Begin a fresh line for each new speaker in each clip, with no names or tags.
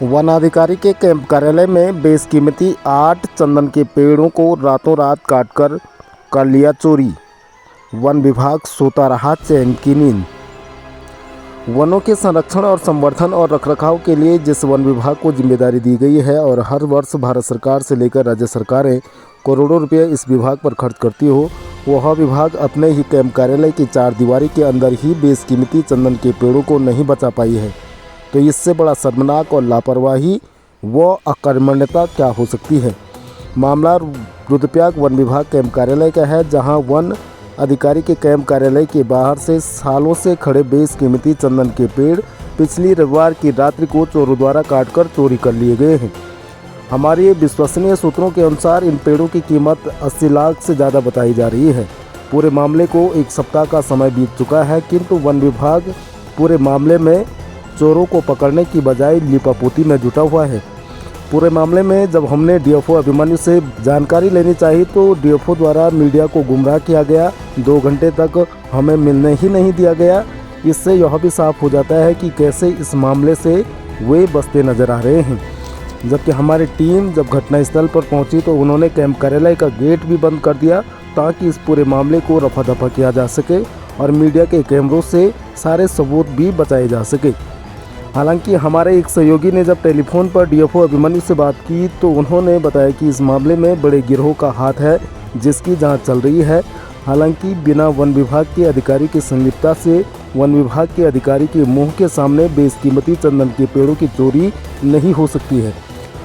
वनाधिकारी के कैंप कार्यालय में बेशकीमती 8 चंदन के पेड़ों को रातों रात काटकर कर लिया चोरी। वन विभाग सोता रहा चैन की नींद। वनों के संरक्षण और संवर्धन और रखरखाव के लिए जिस वन विभाग को जिम्मेदारी दी गई है और हर वर्ष भारत सरकार से लेकर राज्य सरकारें करोड़ों रुपये इस विभाग पर खर्च करती हो, वह विभाग अपने ही कैंप कार्यालय की 4 दीवारी के अंदर ही बेशकीमती चंदन के पेड़ों को नहीं बचा पाई है, तो इससे बड़ा शर्मनाक और लापरवाही व अकर्मण्यता क्या हो सकती है। मामला रुद्रप्रयाग वन विभाग कैंप कार्यालय का है, जहां वन अधिकारी के कैंप कार्यालय के बाहर से सालों से खड़े बेशकीमती चंदन के पेड़ पिछली रविवार की रात्रि को चोरों द्वारा काटकर चोरी कर लिए गए हैं। हमारे विश्वसनीय सूत्रों के अनुसार इन पेड़ों की कीमत 80 लाख से ज़्यादा बताई जा रही है। पूरे मामले को 1 सप्ताह का समय बीत चुका है, किंतु वन विभाग पूरे मामले में चोरों को पकड़ने की बजाय लीपापोती में जुटा हुआ है। पूरे मामले में जब हमने डीएफओ अभिमन्यु से जानकारी लेनी चाहिए तो डीएफओ द्वारा मीडिया को गुमराह किया गया। 2 घंटे तक हमें मिलने ही नहीं दिया गया। इससे यह भी साफ हो जाता है कि कैसे इस मामले से वे बचते नजर आ रहे हैं। जबकि हमारी टीम जब घटनास्थल पर पहुंची तो उन्होंने कैंप कार्यालय का गेट भी बंद कर दिया ताकि इस पूरे मामले को रफा दफा किया जा सके और मीडिया के कैमरों से सारे सबूत भी बचाए जा सके। हालांकि हमारे एक सहयोगी ने जब टेलीफोन पर डीएफओ अभिमन्यु से बात की तो उन्होंने बताया कि इस मामले में बड़े गिरोह का हाथ है जिसकी जांच चल रही है। हालांकि बिना वन विभाग के अधिकारी की संलिप्तता से वन विभाग के अधिकारी के मुंह के सामने बेशकीमती चंदन के पेड़ों की चोरी नहीं हो सकती है।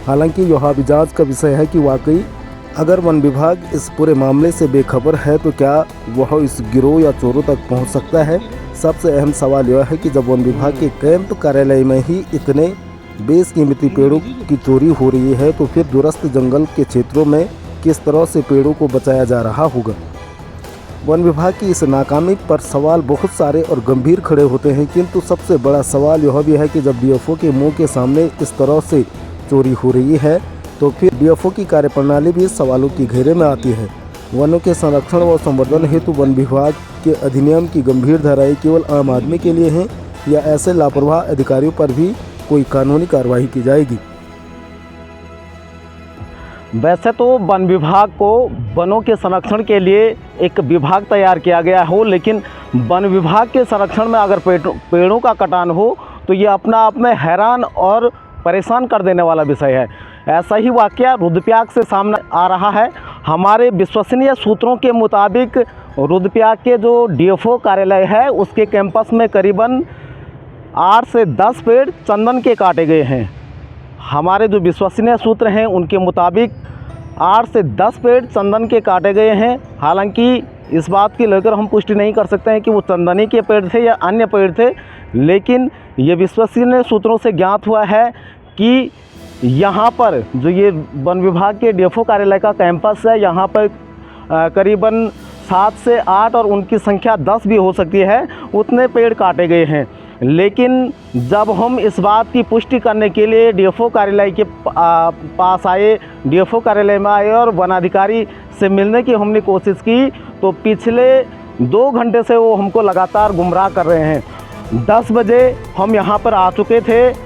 हालांकि यह भी जाँच का विषय है कि वाकई अगर वन विभाग इस पूरे मामले से बेखबर है तो क्या वह इस गिरोह या चोरों तक पहुंच सकता है। सबसे अहम सवाल यह है कि जब वन विभाग के कैंप कार्यालय में ही इतने बेशकीमती पेड़ों की चोरी हो रही है तो फिर दूरस्थ जंगल के क्षेत्रों में किस तरह से पेड़ों को बचाया जा रहा होगा। वन विभाग की इस नाकामी पर सवाल बहुत सारे और गंभीर खड़े होते हैं, किंतु सबसे बड़ा सवाल यह भी है कि जब डीएफओ के मुंह के सामने इस तरह से चोरी हो रही है तो फिर डीएफओ की कार्यप्रणाली भी सवालों की घेरे में आती है। वनों के संरक्षण व संवर्धन हेतु वन विभाग के अधिनियम की गंभीर धाराएं केवल आम आदमी के लिए हैं या ऐसे लापरवाह अधिकारियों पर भी कोई कानूनी कार्रवाई की जाएगी।
वैसे तो वन विभाग को वनों के संरक्षण के लिए एक विभाग तैयार किया गया हो, लेकिन वन विभाग के संरक्षण में अगर पेड़ों का कटान हो तो ये अपना आप में हैरान और परेशान कर देने वाला विषय है। ऐसा ही वाकया रुद्रप्रयाग से सामने आ रहा है। हमारे विश्वसनीय सूत्रों के मुताबिक रुद्रप्रयाग के जो डीएफओ कार्यालय है उसके कैंपस में करीबन 8 से 10 पेड़ चंदन के काटे गए हैं। हमारे जो विश्वसनीय सूत्र हैं उनके मुताबिक 8 से 10 पेड़ चंदन के काटे गए हैं। हालांकि इस बात की लेकर हम पुष्टि नहीं कर सकते हैं कि वो चंदनी के पेड़ थे या अन्य पेड़ थे, लेकिन ये विश्वसनीय सूत्रों से ज्ञात हुआ है कि यहाँ पर जो ये वन विभाग के डीएफओ कार्यालय का कैंपस है, यहाँ पर करीबन 7 से 8 और उनकी संख्या 10 भी हो सकती है, उतने पेड़ काटे गए हैं। लेकिन जब हम इस बात की पुष्टि करने के लिए डीएफओ कार्यालय के पास आए, डीएफओ कार्यालय में आए और वनाधिकारी से मिलने की हमने कोशिश की तो पिछले 2 घंटे से वो हमको लगातार गुमराह कर रहे हैं। 10 बजे हम यहाँ पर आ चुके थे।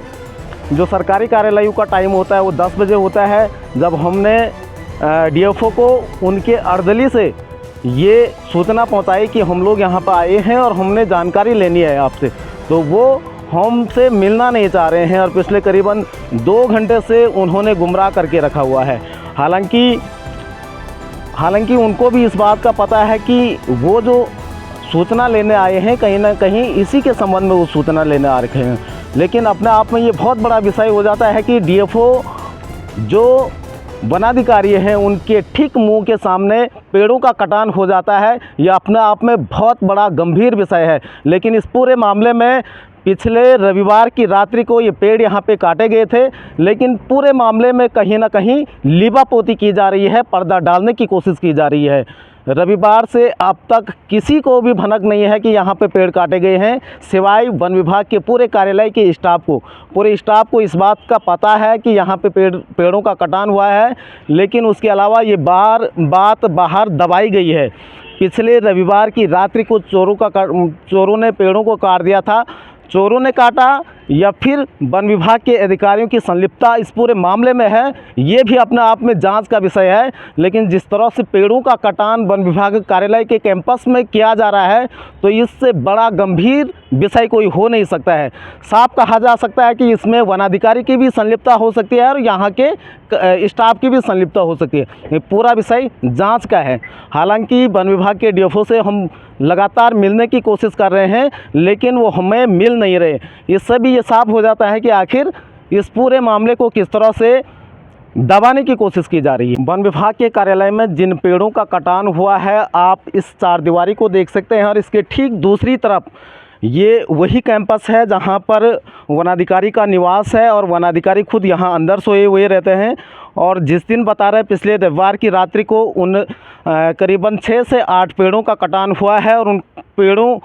जो सरकारी कार्यालयों का टाइम होता है वो 10 बजे होता है। जब हमने डीएफओ को उनके अर्दली से ये सूचना पहुंचाई कि हम लोग यहाँ पर आए हैं और हमने जानकारी लेनी है आपसे, तो वो हमसे मिलना नहीं चाह रहे हैं और पिछले करीबन 2 घंटे से उन्होंने गुमराह करके रखा हुआ है। हालांकि उनको भी इस बात का पता है कि वो जो सूचना लेने आए हैं कहीं ना कहीं इसी के संबंध में वो सूचना लेने आ रखे हैं। लेकिन अपने आप में ये बहुत बड़ा विषय हो जाता है कि डीएफओ जो वनाधिकारी हैं उनके ठीक मुंह के सामने पेड़ों का कटान हो जाता है। यह अपने आप में बहुत बड़ा गंभीर विषय है। लेकिन इस पूरे मामले में पिछले रविवार की रात्रि को ये पेड़ यहाँ पे काटे गए थे, लेकिन पूरे मामले में कहीं ना कहीं लीपापोती की जा रही है, पर्दा डालने की कोशिश की जा रही है। रविवार से अब तक किसी को भी भनक नहीं है कि यहाँ पे पेड़ काटे गए हैं, सिवाय वन विभाग के पूरे कार्यालय के स्टाफ को। पूरे स्टाफ को इस बात का पता है कि यहाँ पे पेड़ों का कटान हुआ है, लेकिन उसके अलावा ये बात बाहर दबाई गई है। पिछले रविवार की रात्रि को चोरों ने पेड़ों को काट दिया था। चोरों ने काटा या फिर वन विभाग के अधिकारियों की संलिप्तता इस पूरे मामले में है, ये भी अपने आप में जांच का विषय है। लेकिन जिस तरह से पेड़ों का कटान वन विभाग कार्यालय के कैंपस में किया जा रहा है, तो इससे बड़ा गंभीर विषय कोई हो नहीं सकता है। साफ कहा जा सकता है कि इसमें वनाधिकारी की भी संलिप्तता हो सकती है और यहाँ के स्टाफ की भी संलिप्तता हो सकती है। ये पूरा विषय जांच का है। हालांकि वन विभाग के डीएफओ से हम लगातार मिलने की कोशिश कर रहे हैं, लेकिन वो हमें मिल नहीं रहे। इससे भी ये साफ हो जाता है कि आखिर इस पूरे मामले को किस तरह से दबाने की कोशिश की जा रही है। वन विभाग के कार्यालय में जिन पेड़ों का कटान हुआ है, आप इस चारदीवारी को देख सकते हैं और इसके ठीक दूसरी तरफ ये वही कैंपस है जहां पर वनाधिकारी का निवास है और वनाधिकारी खुद यहां अंदर सोए हुए रहते हैं। और जिस दिन बता रहे पिछले रविवार की रात्रि को उन करीबन 6 से 8 पेड़ों का कटान हुआ है और उन पेड़ों,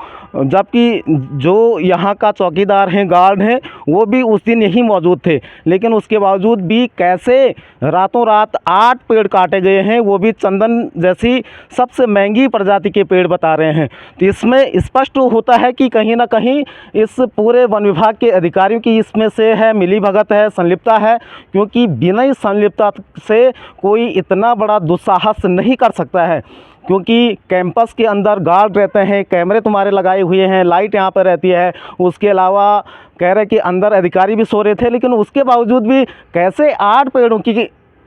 जबकि जो यहाँ का चौकीदार हैं, गार्ड हैं, वो भी उस दिन यहीं मौजूद थे, लेकिन उसके बावजूद भी कैसे रातों रात 8 पेड़ काटे गए हैं, वो भी चंदन जैसी सबसे महंगी प्रजाति के पेड़ बता रहे हैं। तो इसमें स्पष्ट होता है कि कहीं ना कहीं इस पूरे वन विभाग के अधिकारियों की इसमें से है मिलीभगत है, संलिप्तता है, क्योंकि बिना ही संलिप्तता से कोई इतना बड़ा दुस्साहस नहीं कर सकता है। क्योंकि कैंपस के अंदर गार्ड रहते हैं, कैमरे तुम्हारे लगाए हुए हैं, लाइट यहाँ पर रहती है, उसके अलावा कह रहे कि अंदर अधिकारी भी सो रहे थे, लेकिन उसके बावजूद भी कैसे 8 पेड़ों की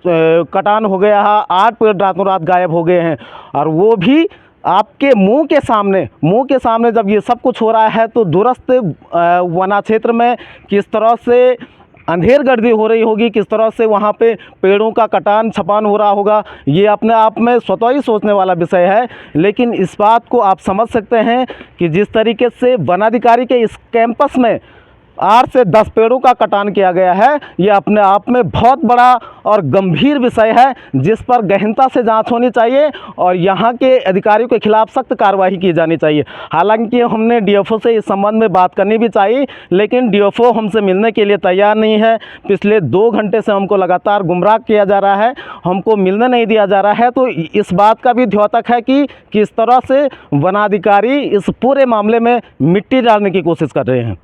कटान हो गया है, 8 पेड़ रातों रात गायब हो गए हैं, और वो भी आपके मुंह के सामने जब ये सब कुछ हो रहा है, तो दूरस्थ वना क्षेत्र में किस तरह से अंधेरगर्दी हो रही होगी, किस तरह से वहाँ पे पेड़ों का कटान छपान हो रहा होगा, ये अपने आप में स्वतः ही सोचने वाला विषय है। लेकिन इस बात को आप समझ सकते हैं कि जिस तरीके से वनाधिकारी के इस कैंपस में 8 से 10 पेड़ों का कटान किया गया है, ये अपने आप में बहुत बड़ा और गंभीर विषय है, जिस पर गहनता से जांच होनी चाहिए और यहाँ के अधिकारियों के खिलाफ सख्त कार्रवाई की जानी चाहिए। हालांकि हमने डीएफओ से इस संबंध में बात करनी भी चाहिए, लेकिन डीएफओ हमसे मिलने के लिए तैयार नहीं है। पिछले 2 घंटे से हमको लगातार गुमराह किया जा रहा है, हमको मिलने नहीं दिया जा रहा है। तो इस बात का भी द्योतक है कि किस तरह से वनाधिकारी इस पूरे मामले में मिट्टी डालने की कोशिश कर रहे हैं।